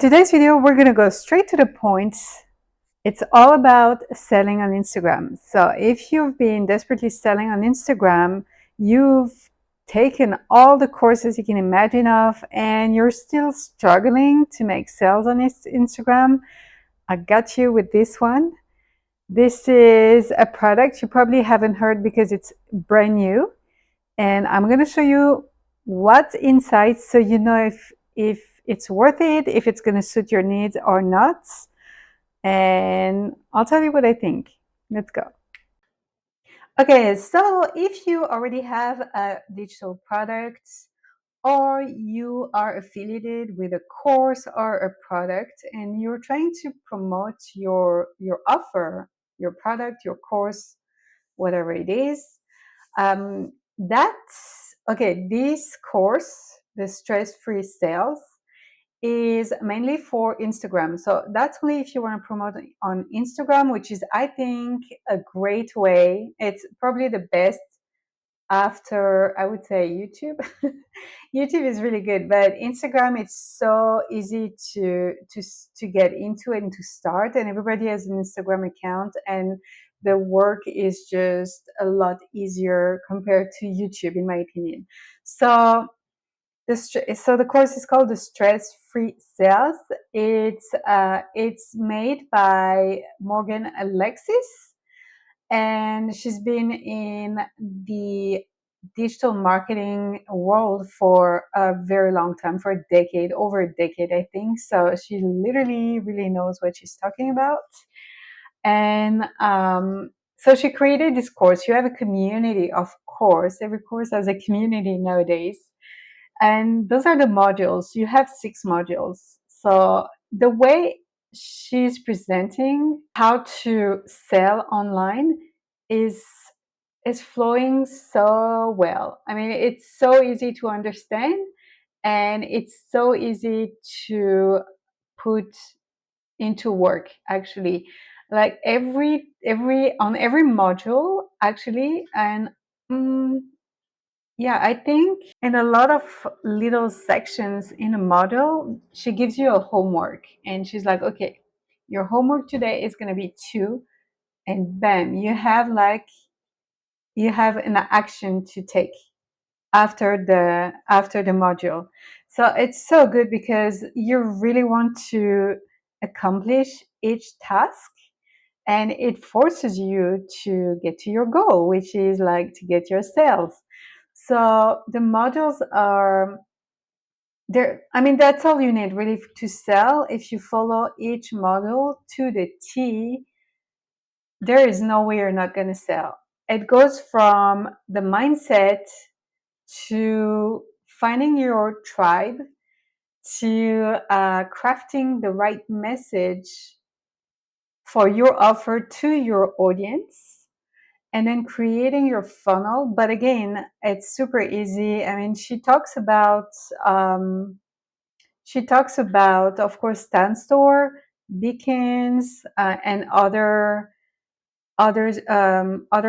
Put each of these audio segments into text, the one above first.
Today's video, we're going to go straight to the point. It's all about selling on Instagram. So if you've been desperately selling on Instagram, you've taken all the courses you can imagine of, and you're still struggling to make sales on Instagram, I got you with this one. This is a product you probably haven't heard because it's brand new. And I'm going to show you what's inside so you know if it's worth it, if it's going to suit your needs or not. And I'll tell you what I think. Let's go. Okay, so if you already have a digital product or you are affiliated with a course or a product and you're trying to promote your offer, your product, your course, whatever it is, that's okay. This course, the stress-free sales, is mainly for Instagram. So that's only if you want to promote on Instagram, which is, I think, a great way. It's probably the best after, I would say, YouTube. YouTube is really good, but Instagram, it's so easy to get into it and to start, and everybody has an Instagram account, and the work is just a lot easier compared to YouTube, in my opinion. So the course is called the Stress Free Sales. It's made by Morgan Alexis, and she's been in the digital marketing world for a very long time, for a decade, over a decade, I think. So she literally really knows what she's talking about. And so she created this course. You have a community, of course. Every course has a community nowadays. And those are the modules. You have 6 modules. So the way she's presenting how to sell online is is flowing so well. I mean, it's so easy to understand and it's so easy to put into work, actually. Like every on every module, actually. And yeah, I think in a lot of little sections in a module, she gives you a homework and she's like, okay, your homework today is going to be 2, and bam, you have an action to take after the module. So it's so good because you really want to accomplish each task, and it forces you to get to your goal, which is like to get your sales. So the modules are there. I mean, that's all you need really to sell. If you follow each module to the T, there is no way you're not going to sell. It goes from the mindset to finding your tribe to crafting the right message for your offer to your audience, and then creating your funnel. But again, it's super easy. I mean, she talks about, of course, Stan Store, Beacons, and other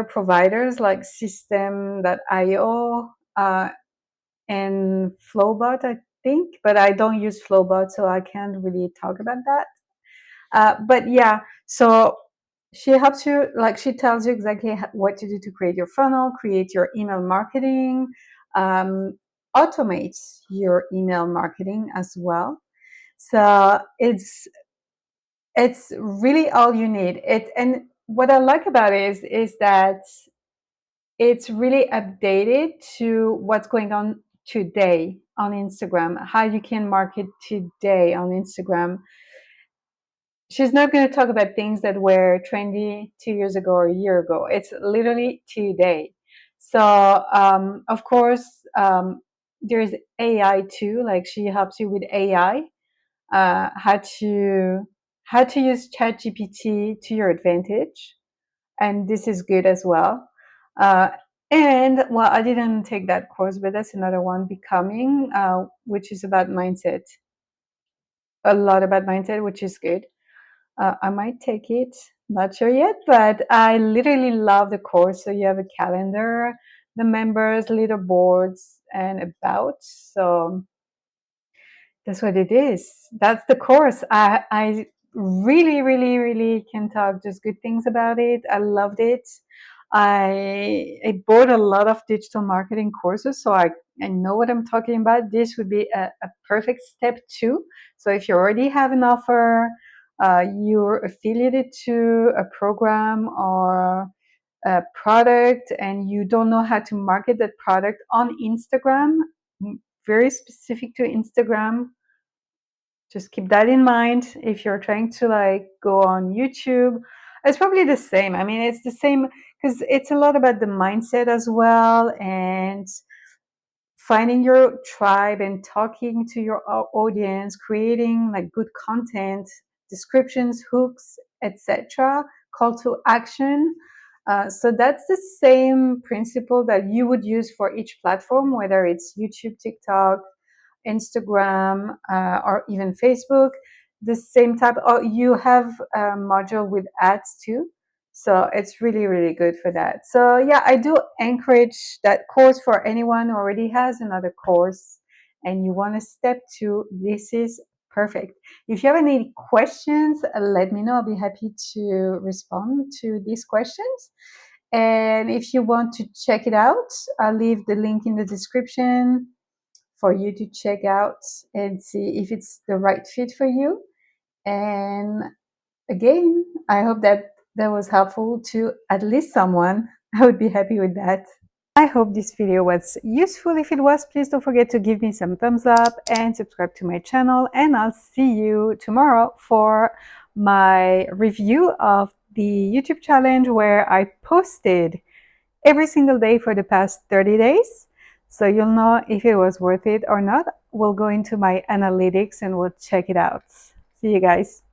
providers like System.io and Flowbot, I think, but I don't use Flowbot, so I can't really talk about that. But yeah, so she helps you, like she tells you exactly what to do to create your funnel, create your email marketing, um, automate your email marketing as well. So it's really all you need. And what I like about it is that it's really updated to what's going on today on Instagram, how you can market today on Instagram. She's not going to talk about things that were trendy 2 years ago or a year ago. It's literally today. So, of course, there's AI too. Like she helps you with AI, how to use ChatGPT to your advantage, and this is good as well. Uh, and well, I didn't take that course, but that's another one, Becoming, which is about mindset, a lot about mindset, which is good. I might take it, not sure yet, but I literally love the course. So you have a calendar, the members, leaderboards, and about. So That's what it is. That's the course. I really, really, really can talk just good things about it. I loved it. I bought a lot of digital marketing courses, so I know what I'm talking about. This would be a perfect step two. So if you already have an offer, you're affiliated to a program or a product, and you don't know how to market that product on Instagram, very specific to Instagram, just keep that in mind. If you're trying to like go on YouTube, it's probably the same. I mean, it's the same because it's a lot about the mindset as well, and finding your tribe and talking to your audience, creating like good content, descriptions, hooks, etc., call to action. So that's the same principle that you would use for each platform, whether it's YouTube, TikTok, Instagram, or even Facebook. The same type. Oh, you have a module with ads too. So it's really, really good for that. So yeah, I do encourage that course for anyone who already has another course and you want to step two. This is perfect. If you have any questions, let me know. I'll be happy to respond to these questions. And if you want to check it out, I'll leave the link in the description for you to check out and see if it's the right fit for you. And again, I hope that that was helpful to at least someone. I would be happy with that. I hope this video was useful. If it was, please don't forget to give me some thumbs up and subscribe to my channel. And I'll see you tomorrow for my review of the YouTube challenge where I posted every single day for the past 30 days. So you'll know if it was worth it or not. We'll go into my analytics and we'll check it out. See you guys.